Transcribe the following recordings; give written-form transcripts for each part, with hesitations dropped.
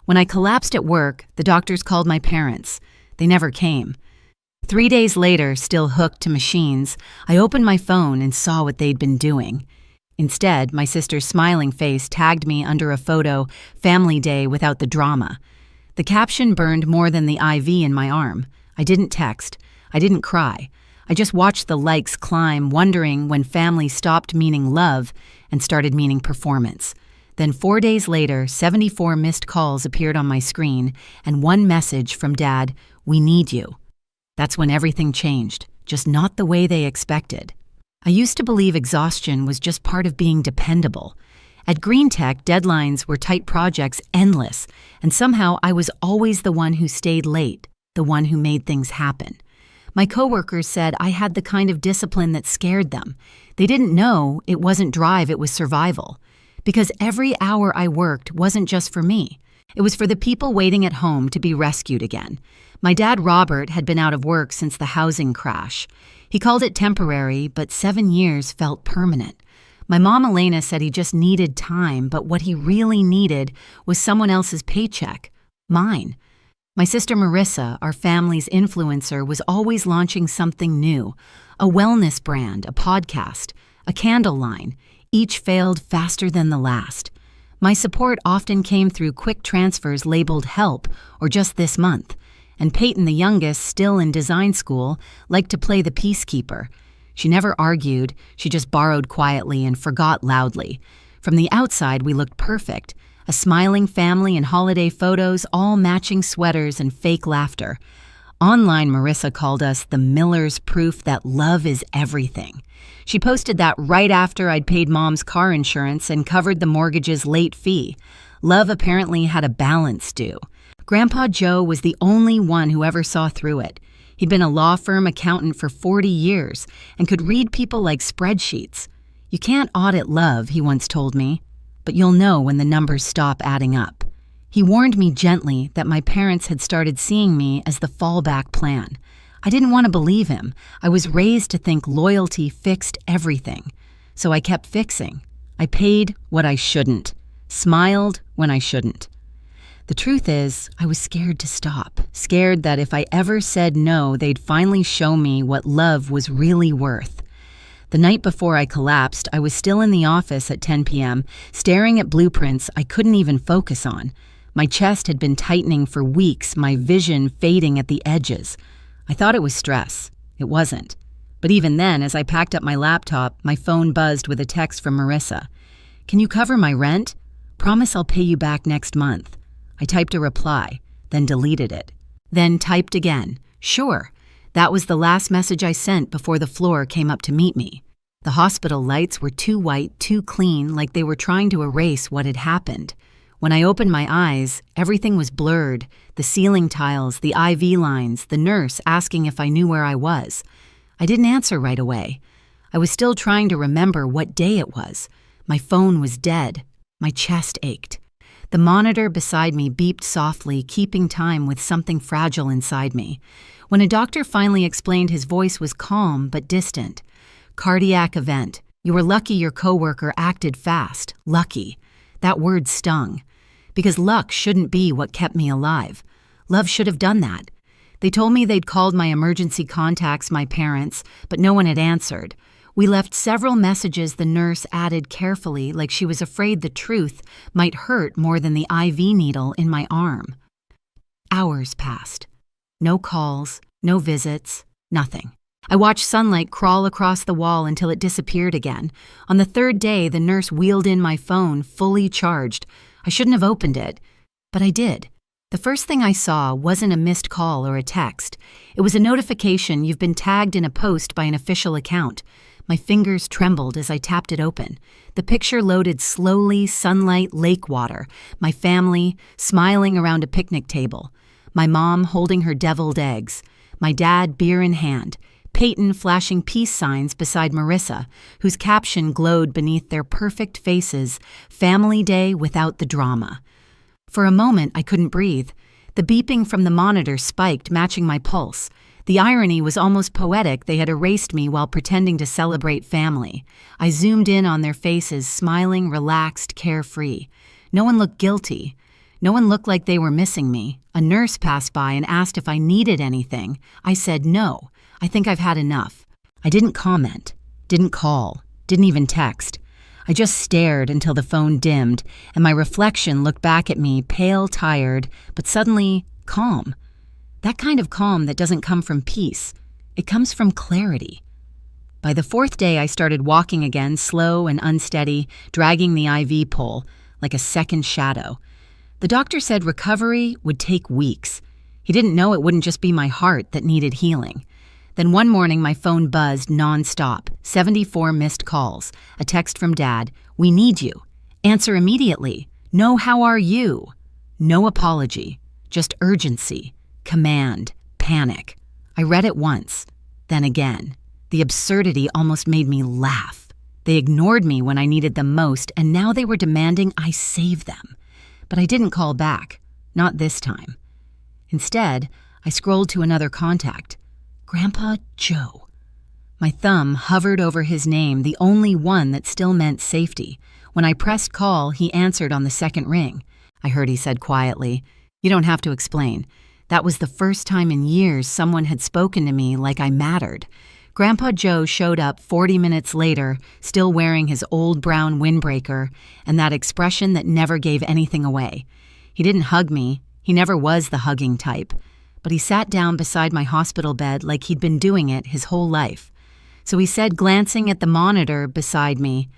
When I collapsed at work, the doctors called my parents. They never came. 3 days later, still hooked to machines, I opened my phone and saw what they'd been doing. Instead, my sister's smiling face tagged me under a photo, "Family Day without the drama." The caption burned more than the IV in my arm. I didn't text. I didn't cry. I just watched the likes climb, wondering when family stopped meaning love and started meaning performance. Then 4 days later, 74 missed calls appeared on my screen, and one message from Dad, "We need you." That's when everything changed, just not the way they expected. I used to believe exhaustion was just part of being dependable. At Green Tech, deadlines were tight projects, endless, and somehow I was always the one who stayed late, the one who made things happen. My coworkers said I had the kind of discipline that scared them. They didn't know it wasn't drive, it was survival. Because every hour I worked wasn't just for me. It was for the people waiting at home to be rescued again. My dad, Robert, had been out of work since the housing crash. He called it temporary, but 7 years felt permanent. My mom, Elena, said he just needed time, but what he really needed was someone else's paycheck. Mine. My sister Marissa, our family's influencer, was always launching something new. A wellness brand, a podcast, a candle line. Each failed faster than the last. My support often came through quick transfers labeled help or just this month. And Peyton, the youngest, still in design school, liked to play the peacekeeper. She never argued, she just borrowed quietly and forgot loudly. From the outside, we looked perfect. A smiling family in holiday photos, all matching sweaters and fake laughter. Online, Marissa called us the Miller's proof that love is everything. She posted that right after I'd paid Mom's car insurance and covered the mortgage's late fee. Love apparently had a balance due. Grandpa Joe was the only one who ever saw through it. He'd been a law firm accountant for 40 years and could read people like spreadsheets. "You can't audit love," he once told me, "but you'll know when the numbers stop adding up." He warned me gently that my parents had started seeing me as the fallback plan. I didn't want to believe him. I was raised to think loyalty fixed everything. So I kept fixing. I paid what I shouldn't, smiled when I shouldn't. The truth is, I was scared to stop, scared that if I ever said no, they'd finally show me what love was really worth. The night before I collapsed, I was still in the office at 10 p.m., staring at blueprints I couldn't even focus on. My chest had been tightening for weeks, my vision fading at the edges. I thought it was stress. It wasn't. But even then, as I packed up my laptop, my phone buzzed with a text from Marissa. "Can you cover my rent? Promise I'll pay you back next month." I typed a reply, then deleted it. Then typed again. Sure. That was the last message I sent before the floor came up to meet me. The hospital lights were too white, too clean, like they were trying to erase what had happened. When I opened my eyes, everything was blurred. The ceiling tiles, the IV lines, the nurse asking if I knew where I was. I didn't answer right away. I was still trying to remember what day it was. My phone was dead. My chest ached. The monitor beside me beeped softly, keeping time with something fragile inside me. When a doctor finally explained, his voice was calm but distant. "Cardiac event. You were lucky your coworker acted fast. Lucky." That word stung. Because luck shouldn't be what kept me alive. Love should have done that. They told me they'd called my emergency contacts, my parents, but no one had answered. We left several messages the nurse added carefully, like she was afraid the truth might hurt more than the IV needle in my arm. Hours passed. No calls, no visits, nothing. I watched sunlight crawl across the wall until it disappeared again. On the third day, the nurse wheeled in my phone, fully charged. I shouldn't have opened it, but I did. The first thing I saw wasn't a missed call or a text. It was a notification: "You've been tagged in a post by an official account." My fingers trembled as I tapped it open. The picture loaded slowly, sunlight, lake water, my family smiling around a picnic table, my mom holding her deviled eggs, my dad beer in hand, Peyton flashing peace signs beside Marissa, whose caption glowed beneath their perfect faces, "Family Day without the drama." For a moment, I couldn't breathe. The beeping from the monitor spiked, matching my pulse. The irony was almost poetic. They had erased me while pretending to celebrate family. I zoomed in on their faces, smiling, relaxed, carefree. No one looked guilty. No one looked like they were missing me. A nurse passed by and asked if I needed anything. I said no. I think I've had enough. I didn't comment, didn't call, didn't even text. I just stared until the phone dimmed, and my reflection looked back at me, pale, tired, but suddenly calm. That kind of calm that doesn't come from peace. It comes from clarity. By the fourth day, I started walking again, slow and unsteady, dragging the IV pole, like a second shadow. The doctor said recovery would take weeks. He didn't know it wouldn't just be my heart that needed healing. Then one morning, my phone buzzed nonstop, 74 missed calls, a text from Dad, "We need you. Answer immediately. No, how are you?" No apology, just urgency, command, panic. I read it once, then again. The absurdity almost made me laugh. They ignored me when I needed them most, and now they were demanding I save them. But I didn't call back, not this time. Instead, I scrolled to another contact. Grandpa Joe. My thumb hovered over his name, the only one that still meant safety. When I pressed call, he answered on the second ring. I heard he said quietly, "You don't have to explain." That was the first time in years someone had spoken to me like I mattered. Grandpa Joe showed up 40 minutes later, still wearing his old brown windbreaker and that expression that never gave anything away. He didn't hug me. He never was the hugging type. But he sat down beside my hospital bed like he'd been doing it his whole life. So he said, glancing at the monitor beside me,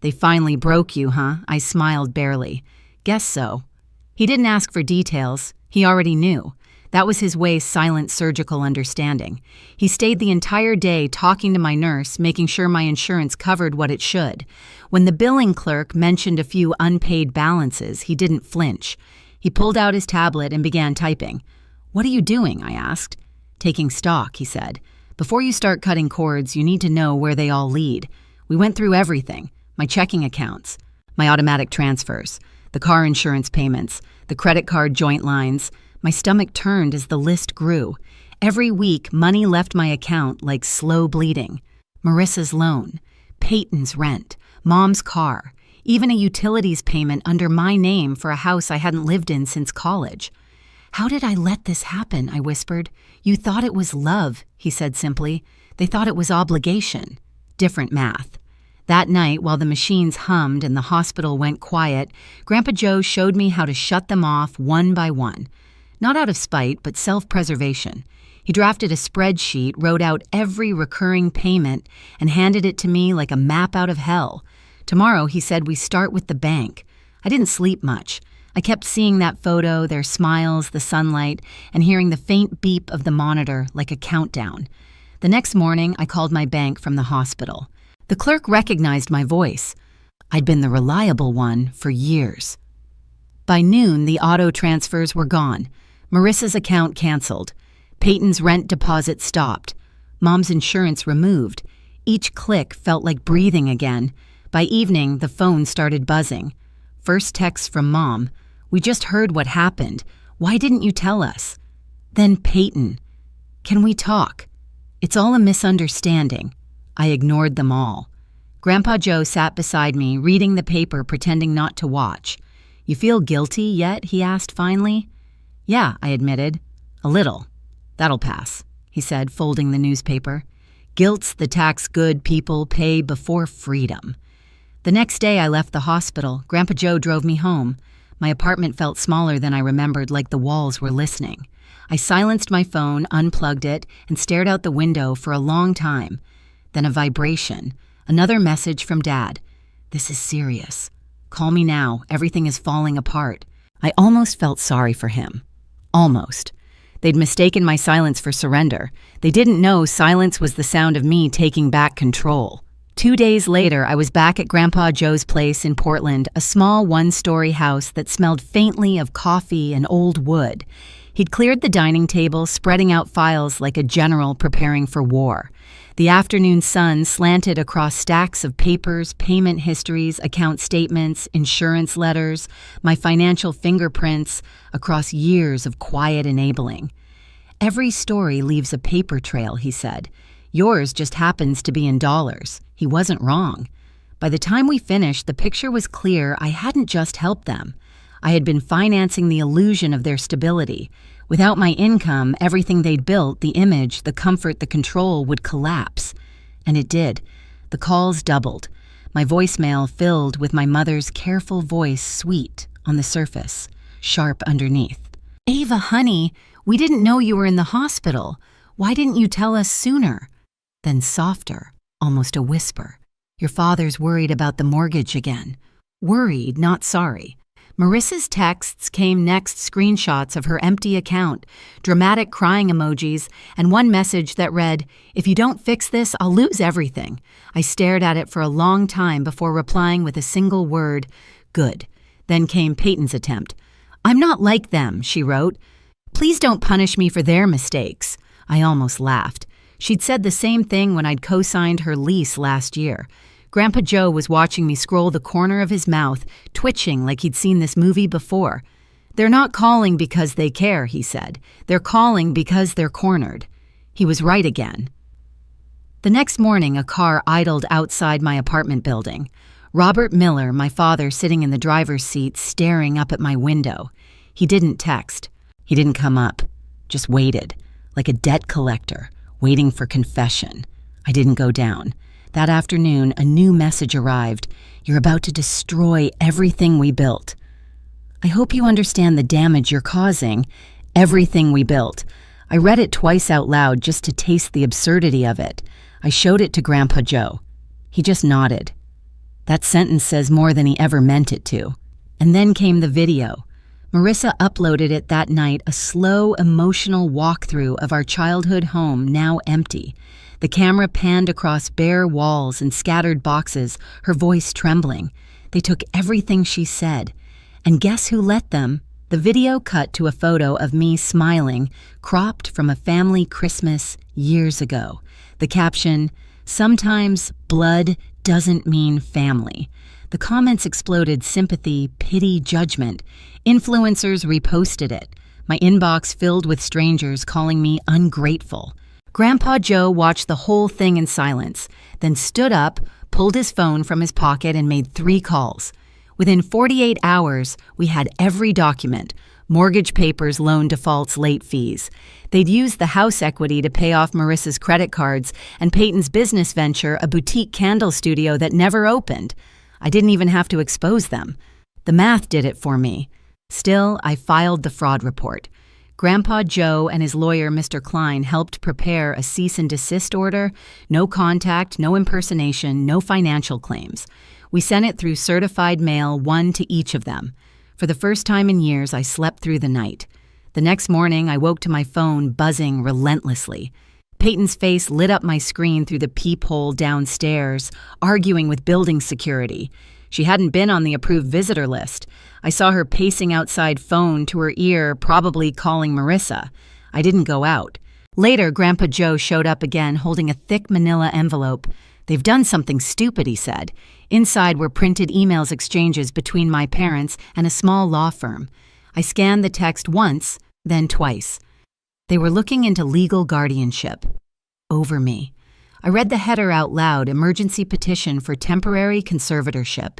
"They finally broke you, huh?" I smiled barely. "Guess so." He didn't ask for details. He already knew. That was his way, silent surgical understanding. He stayed the entire day talking to my nurse, making sure my insurance covered what it should. When the billing clerk mentioned a few unpaid balances, he didn't flinch. He pulled out his tablet and began typing. "What are you doing?" I asked. "Taking stock," he said. "Before you start cutting cords, you need to know where they all lead. We went through everything. My checking accounts, my automatic transfers, the car insurance payments, the credit card joint lines." My stomach turned as the list grew. Every week, money left my account like slow bleeding. Marissa's loan, Peyton's rent, Mom's car, even a utilities payment under my name for a house I hadn't lived in since college. "How did I let this happen?" I whispered. "You thought it was love," he said simply. "They thought it was obligation." Different math. That night, while the machines hummed and the hospital went quiet, Grandpa Joe showed me how to shut them off one by one. Not out of spite, but self-preservation. He drafted a spreadsheet, wrote out every recurring payment, and handed it to me like a map out of hell. Tomorrow, he said, we start with the bank. I didn't sleep much. I kept seeing that photo, their smiles, the sunlight, and hearing the faint beep of the monitor like a countdown. The next morning, I called my bank from the hospital. The clerk recognized my voice. I'd been the reliable one for years. By noon, the auto transfers were gone. Marissa's account canceled. Peyton's rent deposit stopped. Mom's insurance removed. Each click felt like breathing again. By evening, the phone started buzzing. First text from Mom. "We just heard what happened. Why didn't you tell us?" Then Peyton. "Can we talk? It's all a misunderstanding." I ignored them all. Grandpa Joe sat beside me, reading the paper, pretending not to watch. "You feel guilty yet?" he asked finally. "Yeah," I admitted. "A little. That'll pass," he said, folding the newspaper. "Guilt's the tax good people pay before freedom." The next day I left the hospital. Grandpa Joe drove me home. My apartment felt smaller than I remembered, like the walls were listening. I silenced my phone, unplugged it, and stared out the window for a long time. Then a vibration. Another message from Dad. "This is serious. Call me now. Everything is falling apart." I almost felt sorry for him. Almost. They'd mistaken my silence for surrender. They didn't know silence was the sound of me taking back control. 2 days later, I was back at Grandpa Joe's place in Portland, a small one-story house that smelled faintly of coffee and old wood. He'd cleared the dining table, spreading out files like a general preparing for war. The afternoon sun slanted across stacks of papers, payment histories, account statements, insurance letters, my financial fingerprints, across years of quiet enabling. "Every story leaves a paper trail," he said. "Yours just happens to be in dollars." He wasn't wrong. By the time we finished, the picture was clear I hadn't just helped them. I had been financing the illusion of their stability. Without my income, everything they'd built, the image, the comfort, the control, would collapse. And it did. The calls doubled. My voicemail filled with my mother's careful voice, sweet on the surface, sharp underneath. "Ava, honey, we didn't know you were in the hospital. Why didn't you tell us sooner?" Then softer, almost a whisper. "Your father's worried about the mortgage again." Worried, not sorry. Marissa's texts came next, screenshots of her empty account, dramatic crying emojis, and one message that read, "If you don't fix this, I'll lose everything." I stared at it for a long time before replying with a single word, "Good." Then came Peyton's attempt. "I'm not like them," she wrote. "Please don't punish me for their mistakes." I almost laughed. She'd said the same thing when I'd co-signed her lease last year. Grandpa Joe was watching me scroll the corner of his mouth, twitching like he'd seen this movie before. "They're not calling because they care," he said. "They're calling because they're cornered." He was right again. The next morning, a car idled outside my apartment building. Robert Miller, my father, sitting in the driver's seat, staring up at my window. He didn't text. He didn't come up. Just waited, like a debt collector, waiting for confession. I didn't go down. That afternoon, a new message arrived. "You're about to destroy everything we built." "I hope you understand the damage you're causing." Everything we built. I read it twice out loud just to taste the absurdity of it. I showed it to Grandpa Joe. He just nodded. That sentence says more than he ever meant it to. And then came the video. Marissa uploaded it that night, a slow, emotional walkthrough of our childhood home, now empty. The camera panned across bare walls and scattered boxes, her voice trembling. They took everything she said. And guess who let them? The video cut to a photo of me smiling, cropped from a family Christmas years ago. The caption, "Sometimes blood doesn't mean family." The comments exploded: sympathy, pity, judgment. Influencers reposted it. My inbox filled with strangers calling me ungrateful. Grandpa Joe watched the whole thing in silence, then stood up, pulled his phone from his pocket, and made 3 calls. Within 48 hours, we had every document: mortgage papers, loan defaults, late fees. They'd used the house equity to pay off Marissa's credit cards and Peyton's business venture, a boutique candle studio that never opened. I didn't even have to expose them. The math did it for me. Still, I filed the fraud report. Grandpa Joe and his lawyer, Mr. Klein, helped prepare a cease and desist order. No contact, no impersonation, no financial claims. We sent it through certified mail, 1 to each of them. For the first time in years, I slept through the night. The next morning, I woke to my phone buzzing relentlessly. Peyton's face lit up my screen through the peephole downstairs, arguing with building security. She hadn't been on the approved visitor list. I saw her pacing outside, phone to her ear, probably calling Marissa. I didn't go out. Later, Grandpa Joe showed up again, holding a thick manila envelope. "They've done something stupid," he said. Inside were printed emails exchanges between my parents and a small law firm. I scanned the text once, then twice. They were looking into legal guardianship. Over me. I read the header out loud: emergency petition for temporary conservatorship.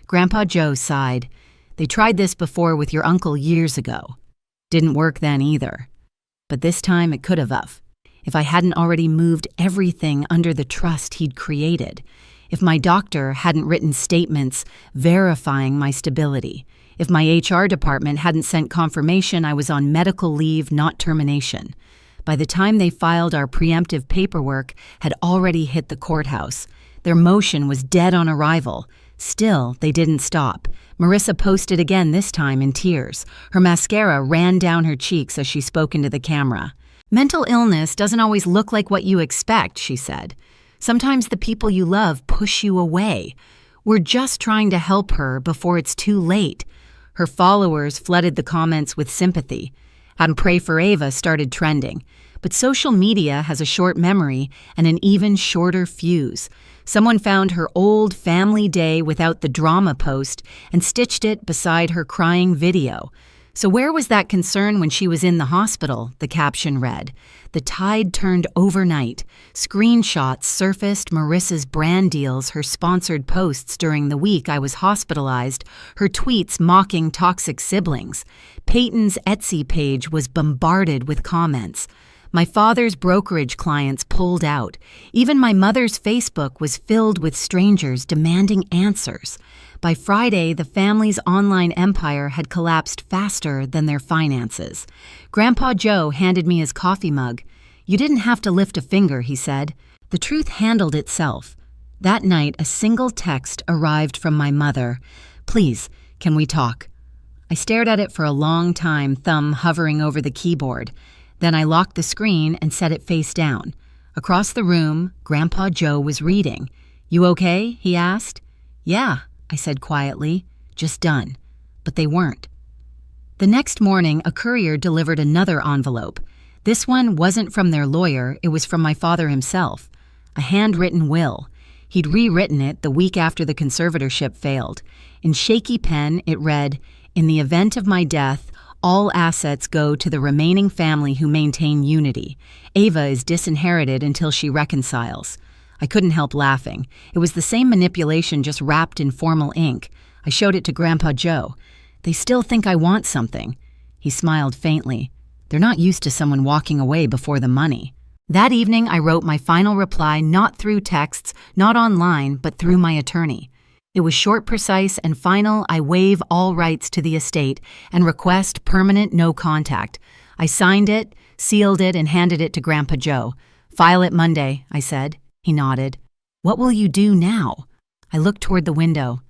Grandpa Joe sighed. "They tried this before with your uncle years ago. Didn't work then either. But this time it could have. If I hadn't already moved everything under the trust he'd created. If my doctor hadn't written statements verifying my stability. If my HR department hadn't sent confirmation I was on medical leave, not termination. By the time they filed, our preemptive paperwork had already hit the courthouse. Their motion was dead on arrival. Still, they didn't stop. Marissa posted again, this time in tears. Her mascara ran down her cheeks as she spoke into the camera. "Mental illness doesn't always look like what you expect," she said. "Sometimes the people you love push you away. We're just trying to help her before it's too late." Her followers flooded the comments with sympathy. And "Pray for Ava" started trending. But social media has a short memory and an even shorter fuse. Someone found her old family day without the drama post and stitched it beside her crying video. So where was that concern when she was in the hospital? The caption read. The tide turned overnight. Screenshots surfaced Marissa's brand deals, her sponsored posts during the week I was hospitalized, her tweets mocking toxic siblings. Peyton's Etsy page was bombarded with comments. My father's brokerage clients pulled out. Even my mother's Facebook was filled with strangers demanding answers. By Friday, the family's online empire had collapsed faster than their finances. Grandpa Joe handed me his coffee mug. You didn't have to lift a finger, he said. The truth handled itself. That night, a single text arrived from my mother. Please, can we talk? I stared at it for a long time, thumb hovering over the keyboard. Then I locked the screen and set it face down. Across the room, Grandpa Joe was reading. You okay? He asked. Yeah, I said quietly. Just done. But they weren't. The next morning, a courier delivered another envelope. This one wasn't from their lawyer, it was from my father himself. A handwritten will. He'd rewritten it the week after the conservatorship failed. In shaky pen, it read, In the event of my death, all assets go to the remaining family who maintain unity. Ava is disinherited until she reconciles. I couldn't help laughing. It was the same manipulation, just wrapped in formal ink. I showed it to Grandpa Joe. They still think I want something. He smiled faintly. They're not used to someone walking away before the money. That evening, I wrote my final reply not through texts, not online, but through my attorney. It was short, precise, and final. I waive all rights to the estate and request permanent no contact. I signed it, sealed it, and handed it to Grandpa Joe. File it Monday, I said. He nodded. What will you do now? I looked toward the window.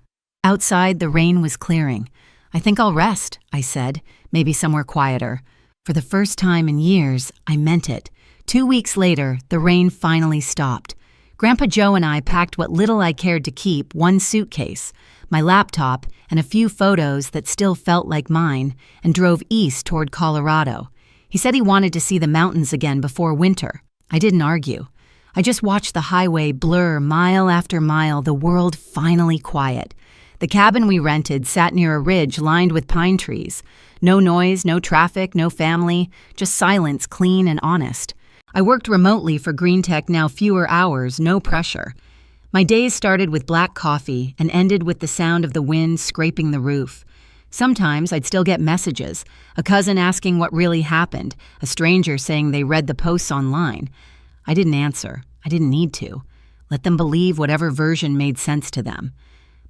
Outside, the rain was clearing. I think I'll rest, I said, maybe somewhere quieter. For the first time in years, I meant it. 2 weeks later, the rain finally stopped. Grandpa Joe and I packed what little I cared to keep, one suitcase, my laptop, and a few photos that still felt like mine, and drove east toward Colorado. He said he wanted to see the mountains again before winter. I didn't argue. I just watched the highway blur mile after mile, the world finally quiet. The cabin we rented sat near a ridge lined with pine trees. No noise, no traffic, no family, just silence, clean and honest. I worked remotely for Green Tech, now fewer hours, no pressure. My days started with black coffee and ended with the sound of the wind scraping the roof. Sometimes I'd still get messages, a cousin asking what really happened, a stranger saying they read the posts online. I didn't answer. I didn't need to. Let them believe whatever version made sense to them.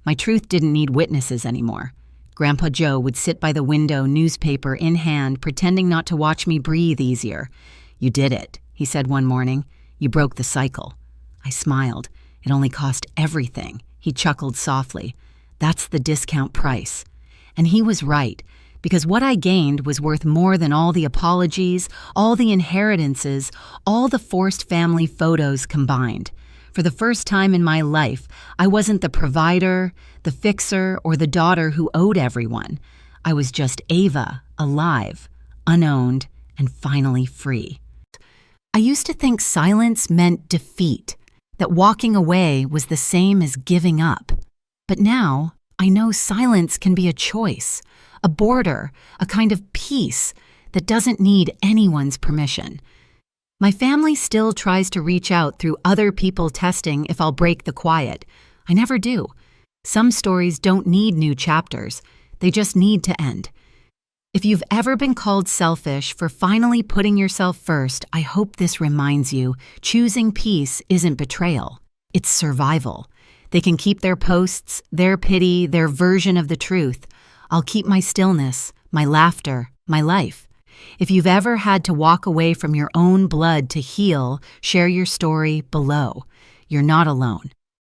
My truth didn't need witnesses anymore. Grandpa Joe would sit by the window, newspaper in hand, pretending not to watch me breathe easier. You did it, he said one morning. You broke the cycle. I smiled. It only cost everything. He chuckled softly. That's the discount price. And he was right, because what I gained was worth more than all the apologies, all the inheritances, all the forced family photos combined. For the first time in my life, I wasn't the provider, the fixer, or the daughter who owed everyone. I was just Ava, alive, unowned, and finally free. I used to think silence meant defeat, that walking away was the same as giving up. But now, I know silence can be a choice, a border, a kind of peace that doesn't need anyone's permission. My family still tries to reach out through other people testing if I'll break the quiet. I never do. Some stories don't need new chapters. They just need to end. If you've ever been called selfish for finally putting yourself first, I hope this reminds you, choosing peace isn't betrayal. It's survival. They can keep their posts, their pity, their version of the truth. I'll keep my stillness, my laughter, my life. If you've ever had to walk away from your own blood to heal, share your story below. You're not alone.